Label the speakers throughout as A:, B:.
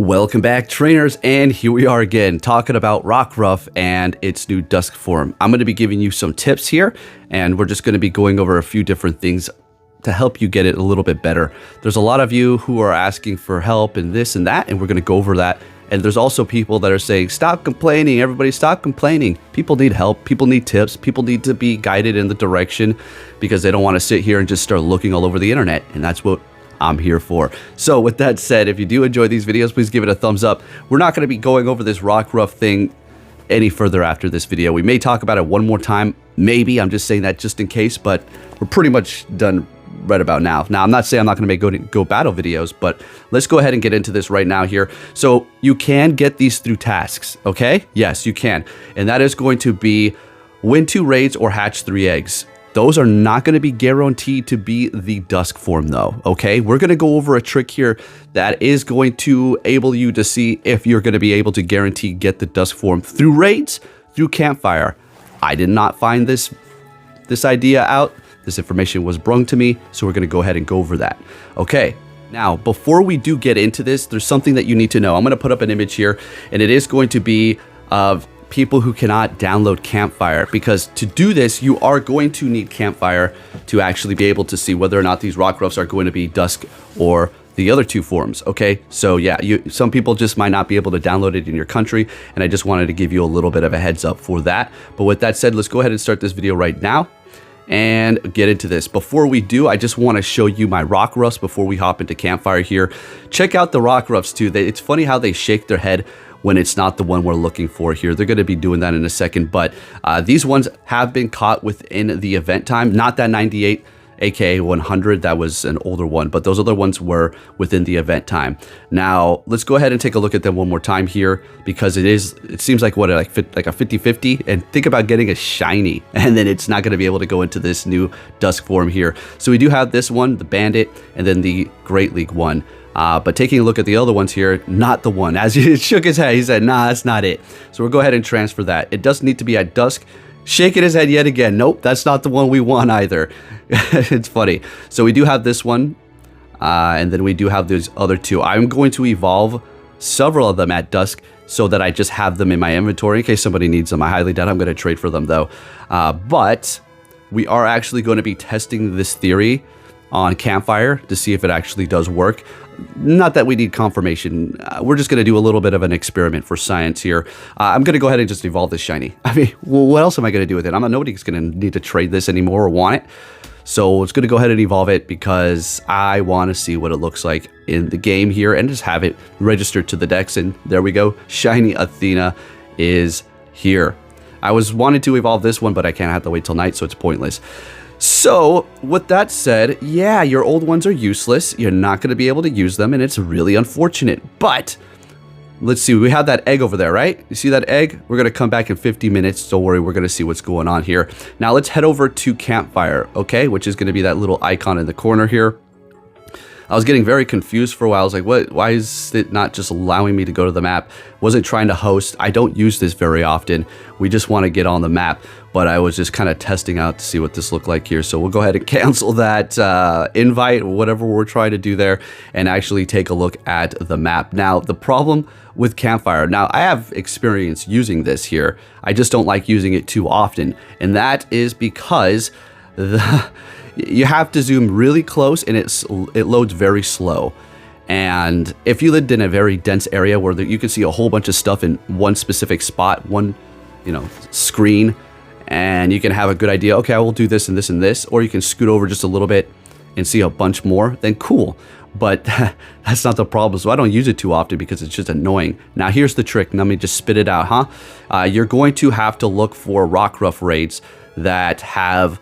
A: Welcome back, trainers, and here we are again talking about Rockruff and its new Dusk form. I'm going to be giving you some tips here, and we're just going to be going over a few different things to help you get it a little bit better. There's a lot of you who are asking for help and this and that, and we're going to go over that. And there's also people that are saying, stop complaining, everybody stop complaining. People need help, people need tips, people need to be guided in the direction because they don't want to sit here and just start looking all over the internet, and that's what I'm here for. So with that said, if you do enjoy these videos, please give it a thumbs up. We're not going to be going over this Rockruff thing any further after this video. We may talk about it one more time, maybe. I'm just saying that just in case, but we're pretty much done right about now. Now, I'm not saying I'm not going to make go battle videos, but let's go ahead and get into this right now here. So you can get these through tasks, okay? Yes, you can. And that is going to be win 2 raids or hatch 3 eggs. Those are not going to be guaranteed to be the Dusk form though, okay? We're going to go over a trick here that is going to enable you to see if you're going to be able to guarantee get the Dusk form through raids, through campfire. I did not find this idea out. This information was brung to me, so we're going to go ahead and go over that. Okay, now before we do get into this, there's something that you need to know. I'm going to put up an image here, and it is going to be of people who cannot download Campfire, because to do this you are going to need Campfire to actually be able to see whether or not these Rockruffs are going to be Dusk or the other 2 forms. Okay, so yeah, some people just might not be able to download it in your country, and I just wanted to give you a little bit of a heads up for that. But with that said, let's go ahead and start this video right now and get into this. Before we do, I just want to show you my Rockruffs before we hop into Campfire here. Check out the Rockruffs too. It's funny how they shake their head when it's not the one we're looking for here. They're going to be doing that in a second, but these ones have been caught within the event time. Not that 98 aka 100, that was an older one, but those other ones were within the event time. Now let's go ahead and take a look at them one more time here, because it seems like what, like a 50-50, and think about getting a shiny and then it's not going to be able to go into this new Dusk form here. So we do have this one, the Bandit, and then the Great League one. But taking a look at the other ones here, not the one. As he shook his head, he said, nah, that's not it. So we'll go ahead and transfer that. It does need to be at Dusk. Shaking his head yet again. Nope, that's not the one we want either. It's funny. So we do have this one, and then we do have those other 2. I'm going to evolve several of them at Dusk so that I just have them in my inventory in case somebody needs them. I highly doubt I'm going to trade for them though. But we are actually going to be testing this theory on Campfire to see if it actually does work. Not that we need confirmation. We're just going to do a little bit of an experiment for science here. I'm going to go ahead and just evolve this shiny. I mean, well, what else am I going to do with it? Nobody's going to need to trade this anymore or want it. So it's going to go ahead and evolve it because I want to see what it looks like in the game here and just have it registered to the decks. And there we go. Shiny Athena is here. I was wanting to evolve this one, but I can't have to wait till night, so it's pointless. So with that said, yeah, your old ones are useless. You're not going to be able to use them, and it's really unfortunate. But let's see, we have that egg over there, right? You see that egg? We're going to come back in 50 minutes. Don't worry, we're going to see what's going on here. Now let's head over to Campfire, okay? Which is going to be that little icon in the corner here. I was getting very confused for a while. I was like, what? Why is it not just allowing me to go to the map? Wasn't trying to host. I don't use this very often. We just want to get on the map. But I was just kind of testing out to see what this looked like here. So we'll go ahead and cancel that invite, whatever we're trying to do there, and actually take a look at the map. Now, the problem with Campfire, now I have experience using this here. I just don't like using it too often. And that is because you have to zoom really close and it loads very slow. And if you lived in a very dense area where you can see a whole bunch of stuff in one specific spot, one screen, and you can have a good idea, okay, I will do this and this and this, or you can scoot over just a little bit and see a bunch more, then cool. But that's not the problem, so I don't use it too often because it's just annoying. Now here's the trick. Let me just spit it out, huh? You're going to have to look for Rockruff raids that have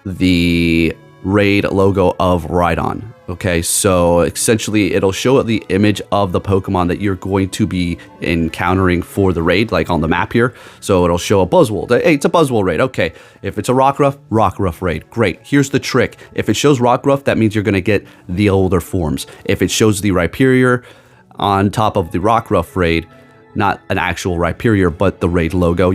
A: the raid logo of Rhydon. Okay, so essentially it'll show the image of the Pokemon that you're going to be encountering for the raid, like on the map here. So it'll show a Buzzwole. Hey, it's a Buzzwole raid. Okay, if it's a Rockruff, Rockruff raid. Great. Here's the trick. If it shows Rockruff, that means you're going to get the older forms. If it shows the Rhyperior on top of the Rockruff raid, not an actual Rhyperior, but the raid logo,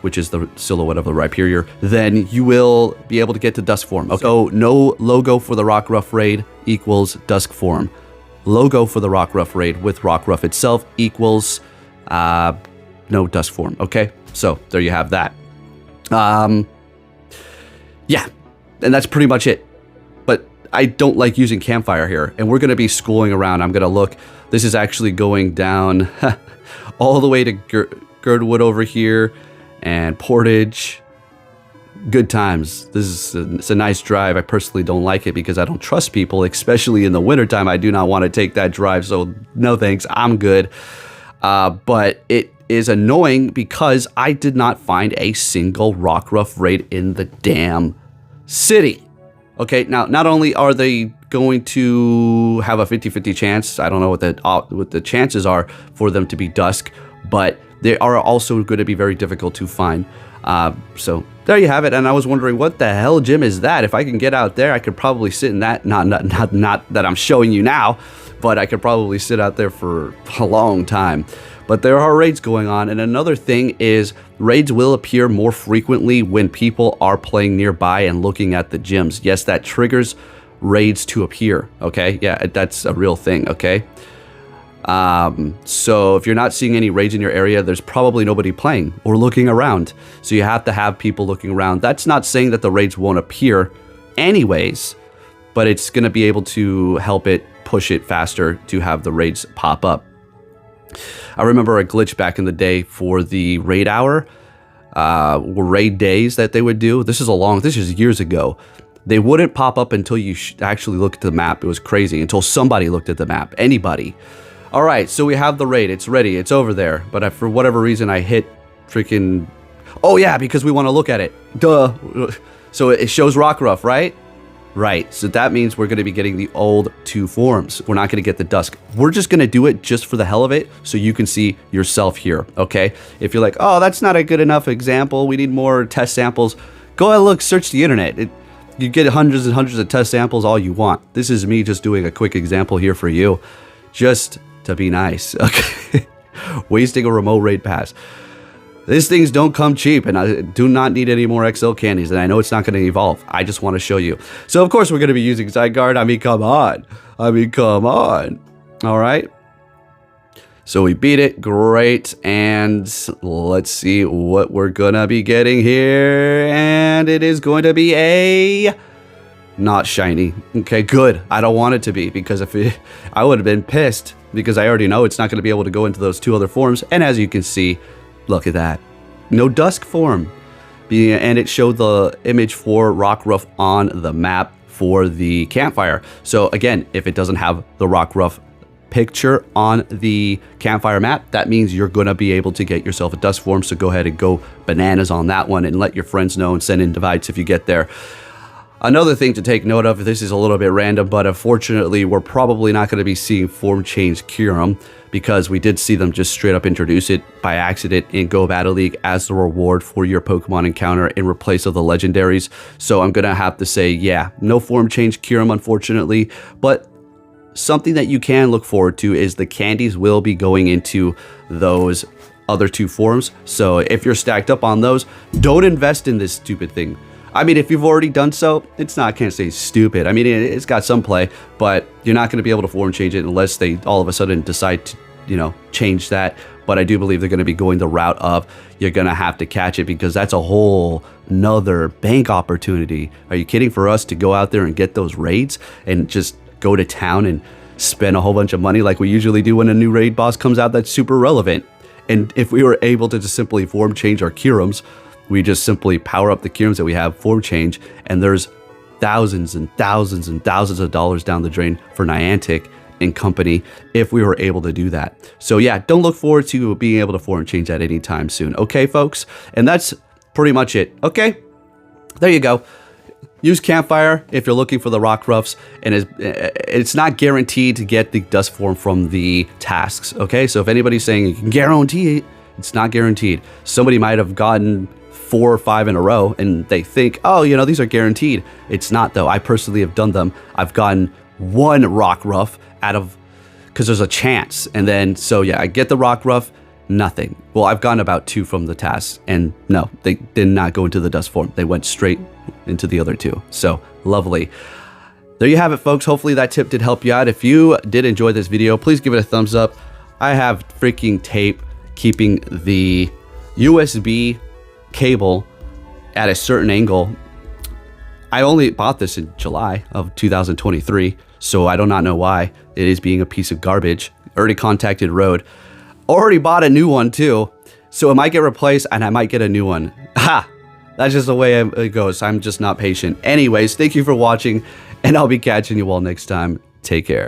A: which is the silhouette of the Rhyperior, then you will be able to get to Dusk form. Okay. So no logo for the Rockruff raid equals Dusk form. logo for the Rockruff raid with Rockruff itself equals no Dusk form. Okay, so there you have that. Yeah, and that's pretty much it. But I don't like using Campfire here, and we're going to be schooling around. I'm going to look. This is actually going down all the way to Girdwood over here and Portage. Good times. It's a nice drive. I personally don't like it because I don't trust people, especially in the wintertime. I do not want to take that drive, so no thanks. I'm good. But it is annoying because I did not find a single Rockruff raid in the damn city. Okay, now not only are they going to have a 50-50 chance, I don't know what the chances are for them to be Dusk, but they are also going to be very difficult to find. So there you have it. And I was wondering, what the hell gym is that? If I can get out there, I could probably sit in that. Not that I'm showing you now, but I could probably sit out there for a long time. But there are raids going on. And another thing is raids will appear more frequently when people are playing nearby and looking at the gyms. Yes, that triggers raids to appear. Okay. Yeah, that's a real thing. Okay. So if you're not seeing any raids in your area, there's probably nobody playing or looking around. So you have to have people looking around. That's not saying that the raids won't appear anyways, but it's going to be able to help it push it faster to have the raids pop up. I remember a glitch back in the day for the raid hour, raid days that they would do. This is years ago. They wouldn't pop up until you actually look at the map. It was crazy until somebody looked at the map. Anybody. All right, so we have the raid. It's ready. It's over there. But for whatever reason, I hit freaking... Oh, yeah, because we want to look at it. Duh. So it shows Rockruff, right? Right. So that means we're going to be getting the old 2 forms. We're not going to get the Dusk. We're just going to do it just for the hell of it so you can see yourself here, okay? If you're like, oh, that's not a good enough example. We need more test samples. Go ahead and look. Search the internet. You get hundreds and hundreds of test samples all you want. This is me just doing a quick example here for you. Just... to be nice. Okay. Wasting a remote raid pass. These things don't come cheap, and I do not need any more XL candies, and I know it's not going to evolve. I just want to show you. So, of course, we're going to be using Zygarde. I mean, come on. All right. So we beat it. Great. And let's see what we're going to be getting here. And it is going to be a... not shiny. Okay, good. I don't want it to be, because I would have been pissed, because I already know it's not going to be able to go into those 2 other forms. And as you can see, look at that. No Dusk form. And it showed the image for Rockruff on the map for the Campfire. So again, if it doesn't have the Rockruff picture on the Campfire map, that means you're going to be able to get yourself a Dusk form. So go ahead and go bananas on that one and let your friends know and send in invites if you get there. Another thing to take note of, this is a little bit random, but unfortunately, we're probably not going to be seeing Form Change Kyurem, because we did see them just straight up introduce it by accident in Go Battle League as the reward for your Pokemon encounter in replace of the legendaries. So I'm going to have to say, yeah, no Form Change Kyurem, unfortunately, but something that you can look forward to is the candies will be going into those other 2 forms. So if you're stacked up on those, don't invest in this stupid thing. I mean, if you've already done so, it's not, I can't say stupid. I mean, it's got some play, but you're not going to be able to form change it unless they all of a sudden decide to, change that. But I do believe they're going to be going the route of you're going to have to catch it, because that's a whole nother bank opportunity. Are you kidding? For us to go out there and get those raids and just go to town and spend a whole bunch of money like we usually do when a new raid boss comes out that's super relevant. And if we were able to just simply form change our Kyurems, we just simply power up the Kyurems that we have, form change, and there's thousands and thousands and thousands of dollars down the drain for Niantic and company if we were able to do that. So yeah, don't look forward to being able to form change that anytime soon. Okay, folks? And that's pretty much it. Okay? There you go. Use Campfire if you're looking for the Rockruffs, and it's not guaranteed to get the Dusk form from the tasks. Okay? So if anybody's saying you can guarantee it, it's not guaranteed. Somebody might have gotten 4 or 5 in a row and they think, oh, these are guaranteed. It's not, though. I personally have done them. I've gotten 1 Rockruff out of, because there's a chance. And then, so yeah, I get the Rockruff, nothing. Well, I've gotten about 2 from the tasks, and no, they did not go into the Dusk form. They went straight into the other 2. So lovely. there you have it, folks. Hopefully that tip did help you out. If you did enjoy this video, please give it a thumbs up. I have freaking tape keeping the USB cable at a certain angle. I only bought this in July of 2023, so I do not know why it is being a piece of garbage. Already contacted Rode. Already bought a new one too, so it might get replaced and I might get a new one. Ha! That's just the way it goes. I'm just not patient. Anyways, thank you for watching, and I'll be catching you all next time. Take care.